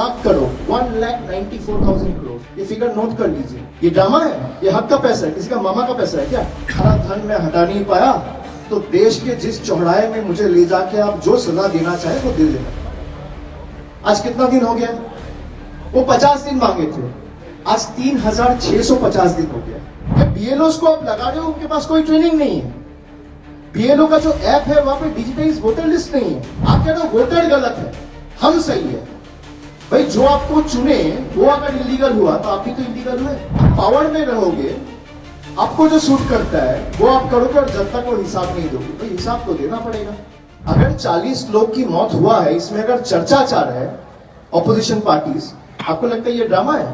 लाख करोड़ 1,94,000 करोड़, ये figure note कर लीजिए। ये ड्रामा है, ये हक का पैसा है, किसी का मामा का पैसा है क्या? सारा धन मैं हटा नहीं पाया तो देश के जिस चौराहे में मुझे ले जाके आप जो सजा देना चाहे वो दे देना। आज कितना दिन हो गया? वो 50 दिन मांगे थे, आज 3,650 दिन हो गया। बीएलओ को आप लगा रहे हो, उनके पास कोई ट्रेनिंग नहीं है। बीएलओ का जो ऐप है वहां पे डिजिटाइज वोटर लिस्ट नहीं है। आप कह रहे हो वोटर गलत है, हम सही है। भाई जो आपको चुने वो अगर इलीगल हुआ तो आप भी तो इलीगल हुए। पावर में रहोगे, आपको जो सूट करता है वो आप करोगे और जनता को हिसाब नहीं दोगे। तो हिसाब तो देना पड़ेगा। अगर 40 लोग की मौत हुआ है, इसमें अगर चर्चा चल रहा है ऑपोजिशन पार्टीज, आपको लगता है ये ड्रामा है?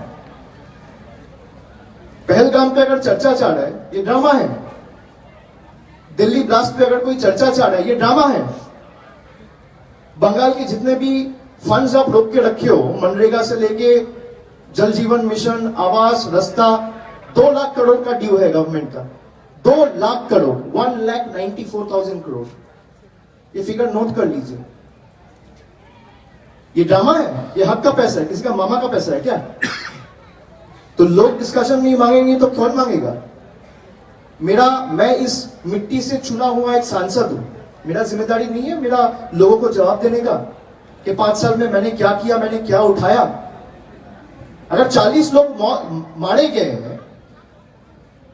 पहलगाम पे अगर चर्चा चल रहा है, ये ड्रामा है? दिल्ली ब्लास्ट पे अगर कोई चर्चा चल रहा है, ये ड्रामा है? बंगाल के जितने भी फंड्स आप रोक के रखे हो, मनरेगा से लेके जल जीवन मिशन, आवास, रास्ता, 2 लाख करोड़ का ड्यू है गवर्नमेंट का। 2 लाख करोड़, 1,94,000 करोड़, ये फिगर नोट कर लीजिए। ये ड्रामा है, ये हक का पैसा है, किसी का मामा का पैसा है क्या? तो लोग डिस्कशन नहीं मांगेंगे तो कौन मांगेगा? मैं इस मिट्टी से चुना हुआ एक सांसद हूं। मेरा जिम्मेदारी नहीं है मेरा लोगों को जवाब देने का कि 5 साल में मैंने क्या किया, मैंने क्या उठाया। अगर 40 लोग मारे गए हैं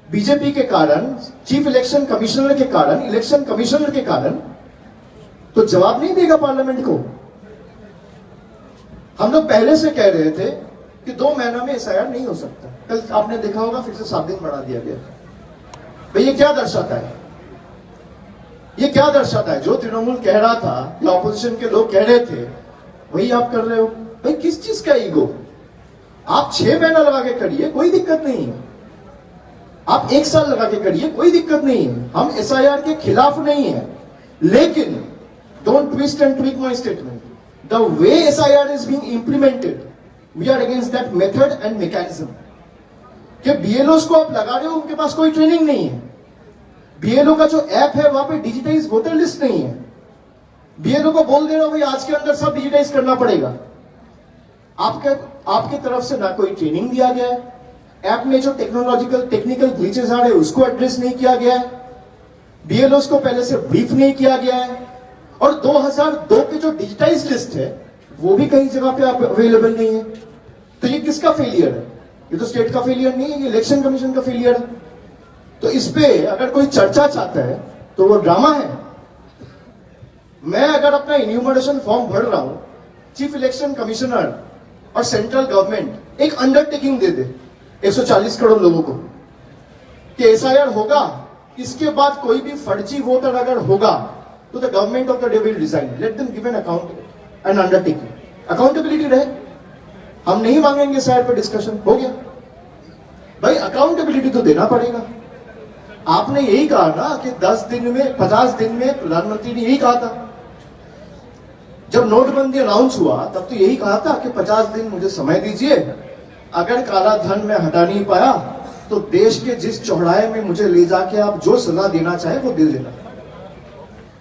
बीजेपी के कारण, चीफ इलेक्शन कमिश्नर के कारण, इलेक्शन कमिश्नर के कारण, तो जवाब नहीं देगा पार्लियामेंट को? हम लोग पहले से कह रहे थे कि 2 महीना में एसआईआर नहीं हो सकता। कल आपने देखा होगा फिर से 7 दिन बढ़ा दिया गया। भाई ये क्या दर्शाता है? ये क्या दर्शाता है? जो तृणमूल कह रहा था या ऑपोजिशन के लोग कह रहे थे वही आप कर रहे हो। भाई किस चीज का ईगो? आप 6 महीना लगा के करिए, कोई दिक्कत नहीं है। आप 1 साल लगा के करिए, कोई दिक्कत नहीं है। हम एसआईआर के खिलाफ नहीं है, लेकिन don't twist and tweak my statement. The way SIR is being implemented, we are against that method and mechanism. कि बीएलओ को आप लगा रहे हो, उनके पास कोई ट्रेनिंग नहीं है। बीएलओ का जो ऐप है वहां पे डिजिटाइज वोटर लिस्ट नहीं है। बीएलओ को बोल दे रहे हो भाई आज के अंदर सब डिजिटाइज करना पड़ेगा। आपके तरफ से ना कोई ट्रेनिंग दिया गया है, ऐप में जो टेक्निकल ग्लिचेस आ रहे हैं उसको एड्रेस नहीं किया गया है, बीएलओ को पहले से ब्रीफ नहीं किया गया है, और 2002 के जो डिजिटाइज लिस्ट है वो भी कई जगह पे अवेलेबल नहीं है। तो ये किसका फेलियर है? ये तो स्टेट का फेलियर नहीं है, ये इलेक्शन कमीशन का फेलियर है। तो इस पे अगर कोई चर्चा चाहता है तो वो ड्रामा है। मैं अगर अपना इन्यूमरेशन फॉर्म भर रहा हूं, चीफ इलेक्शन कमिश्नर और सेंट्रल गवर्नमेंट एक अंडरटेकिंग दे दे 140 करोड़ लोगों को कि एसआईआर होगा, इसके बाद कोई भी फर्जी वोटर अगर होगा तो the government of the day will resign, let them give an account and undertaking, accountability रहे। हम नहीं मांगेंगे एसआईआर पर डिस्कशन, हो गया। भाई अकाउंटेबिलिटी तो देना पड़ेगा। आपने यही कहा ना कि 10 दिन में 50 दिन में, प्रधानमंत्री ने यही कहा था जब नोटबंदी अनाउंस हुआ, तब तो यही कहा था कि 50 दिन मुझे समय दीजिए, अगर काला धन मैं हटा नहीं पाया तो देश के जिस चौराहे में मुझे ले जाके आप जो सजा देना चाहे वो दे देना।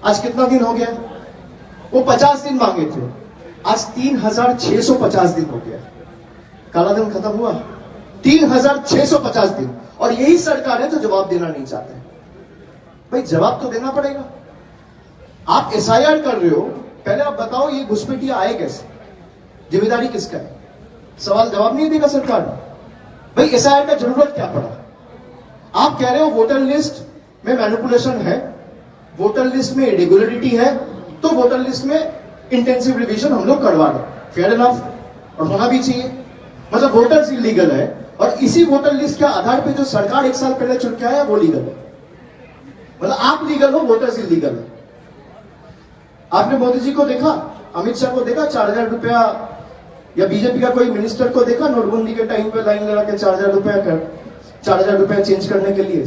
आज कितना दिन हो गया? वो 50 दिन मांगे थे, आज 3,650 दिन हो गया। काला धन खत्म हुआ? 3,650 दिन। और यही सरकार है जो जवाब देना नहीं चाहते। भाई जवाब तो देना पड़ेगा। आप एसआईआर कर रहे हो, पहले आप बताओ ये घुसपैठिया आए कैसे? जिम्मेदारी किसका है? सवाल जवाब नहीं देगा सरकार। भाई एसआईआर का जरूरत क्या पड़ा? आप कह रहे हो वोटर लिस्ट में मैनिपुलेशन है, वोटर लिस्ट में इरेगुलरिटी है, तो वोटर लिस्ट में इंटेंसिव रिवीजन हम लोग करवा रहे। फेयर इनफ, और होना भी चाहिए। मतलब वोटर्स इलीगल है और इसी वोटर लिस्ट के आधार पे जो सरकार 1 साल पहले चुन के आया वो लीगल है। मतलब आप लीगल हो, वोटर्स इलीगल है। आपने मोदी जी को देखा, अमित शाह को देखा 4,000 रुपया, या बीजेपी का कोई मिनिस्टर को देखा नोटबंदी के टाइम पे लाइन लगा के 4,000 रुपया चेंज करने के लिए?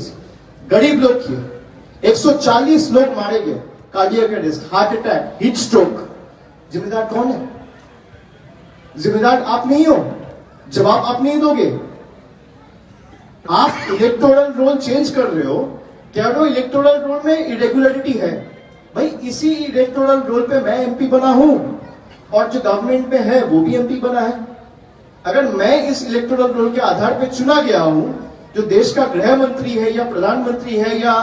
गरीब लोग किए। 140 लोग मारे गए, cardiac arrest, heart attack, heat stroke. जिम्मेदार कौन है? जिम्मेदार आप नहीं हो, जवाब आप नहीं दोगे। आप इलेक्टोरल रोल चेंज कर रहे हो, कह रहे हो इलेक्टोरल रोल में इरेगुलरिटी है। भाई इसी इलेक्टोरल रोल पे मैं एमपी बना हूं और जो गवर्नमेंट में है वो भी एमपी बना है। अगर मैं इस इलेक्टोरल रोल के आधार पर चुना गया हूं, जो देश का गृह मंत्री है या प्रधानमंत्री है या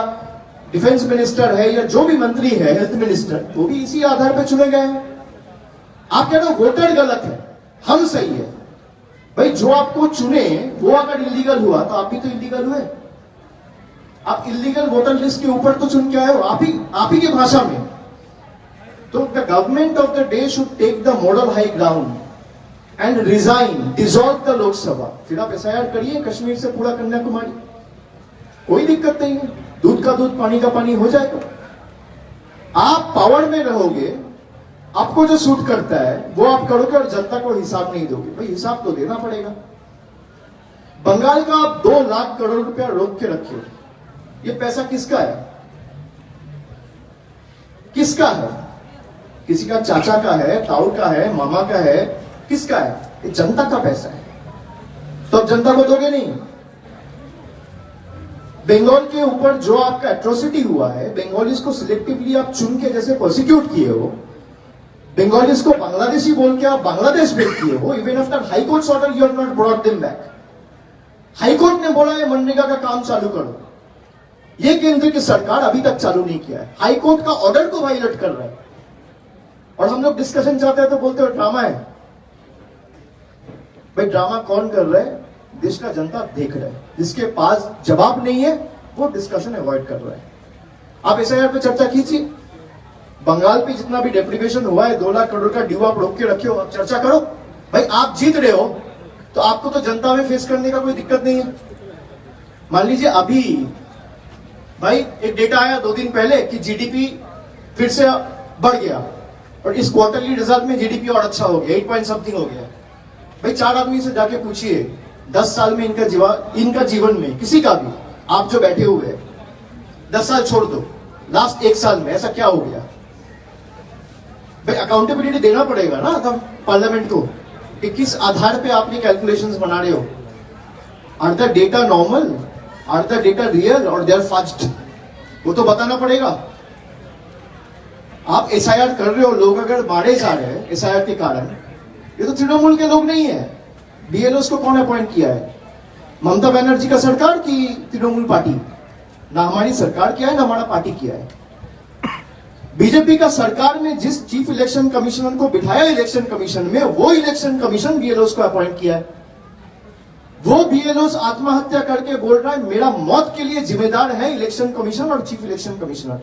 डिफेंस मिनिस्टर है या जो भी मंत्री है, हेल्थ मिनिस्टर, वो भी इसी आधार पर चुने गए हैं। आप कह रहे हो वोटर गलत है, हम सही है। भाई जो आपको चुने वो अगर इलीगल हुआ तो आप भी तो इलीगल हुए। आप इलीगल वोटर लिस्ट के ऊपर तो चुन के आए हो, आप ही की भाषा में। तो the government of the day should take the moral high ground and resign, dissolve the Lok Sabha. फिर आप एसआईआर करिए कश्मीर से पूरा कन्याकुमारी, कोई दिक्कत नहीं है। दूध का दूध पानी का पानी हो जाएगा। आप पावर में रहोगे, आपको जो सूट करता है वो आप करोगे और जनता को हिसाब नहीं दोगे। भाई हिसाब तो देना पड़ेगा। बंगाल का आप 2 लाख करोड़ रुपया रोक के रखे हो, ये पैसा किसका है? किसका है? किसी का चाचा का है, ताऊ का है, मामा का है, किसका है? ये जनता का पैसा है, तो अब जनता को दोगे नहीं। बंगाल के ऊपर जो आपका एट्रोसिटी हुआ है, बंगालीज को सिलेक्टिवली आप चुन के जैसे प्रोसिक्यूट किए हो, बंगालीज को बांग्लादेशी बोल के आप बांग्लादेश भेज दिए हो। Even after high court order you have not brought them back. High court ने बोला है मनरेगा का काम चालू करो, ये केंद्र की सरकार अभी तक चालू नहीं किया है। हाई कोर्ट का ऑर्डर को वायलेट कर रहा है। और हम लोग डिस्कशन चाहते हैं तो बोलते हो ड्रामा है। भाई ड्रामा कौन कर रहा है? देश का जनता देख रहा है। जिसके पास जवाब नहीं है वो डिस्कशन अवॉइड कर रहा है। आप एसआईआर पे चर्चा कीजिए। बंगाल पे जितना भी डेप्रिवेशन हुआ है, 2 लाख करोड़ का ड्यू आप रोक के रखे हो, आप चर्चा करो। भाई आप जीत रहे हो तो आपको तो जनता में फेस करने का कोई दिक्कत नहीं है। मान लीजिए अभी भाई एक डेटा आया 2 दिन पहले कि जीडीपी फिर से बढ़ गया और इस क्वार्टरली रिजल्ट में जीडीपी और अच्छा हो गया, 8 पॉइंट समथिंग हो गया। भाई 4 आदमी से जाके पूछिए 10 साल में इनका जीवन में किसी का भी, आप जो बैठे हुए हैं 10 साल छोड़ दो, लास्ट 1 साल में ऐसा क्या हो गया? भाई अकाउंटेबिलिटी देना पड़ेगा ना तब पार्लियामेंट को कि किस आधार पे आपने कैलकुलेशंस बना रहे हो। Are the data normal, are the data real और दे आर फज्ड, वो तो बताना पड़ेगा। आप एसआईआर कर रहे हो, लोग अगर मारे जा रहे हैं एसआईआर के कारण, ये तो तृणमूल के लोग नहीं है। बीएलओ को कौन अपॉइंट किया है? ममता बनर्जी का सरकार की तृणमूल पार्टी? ना हमारी सरकार किया है ना हमारा पार्टी किया है। बीजेपी का सरकार ने जिस चीफ इलेक्शन कमिश्नर को बिठाया इलेक्शन कमीशन में, वो इलेक्शन कमीशन बीएलओ को अपॉइंट किया है। वो बीएलओ आत्महत्या करके बोल रहा है मेरा मौत के लिए जिम्मेदार है इलेक्शन कमीशन और चीफ इलेक्शन कमिश्नर।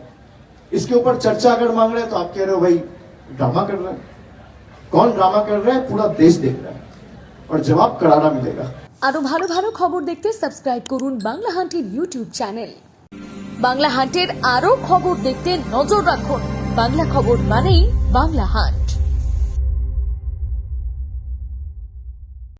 इसके ऊपर चर्चा अगर मांग रहे हैं तो आप कह रहे हो भाई ड्रामा कर रहे हैं। कौन ड्रामा कर रहा है? पूरा देश देख रहा है और जवाब करारा मिलेगा। আরো ভালো ভালো খবর দেখতে সাবস্ক্রাইব করুন বাংলা হান্টের ইউটিউব চ্যানেল। বাংলা হান্টের আরো খবর দেখতে নজর রাখুন। বাংলা খবর মানেই বাংলা হান্ট।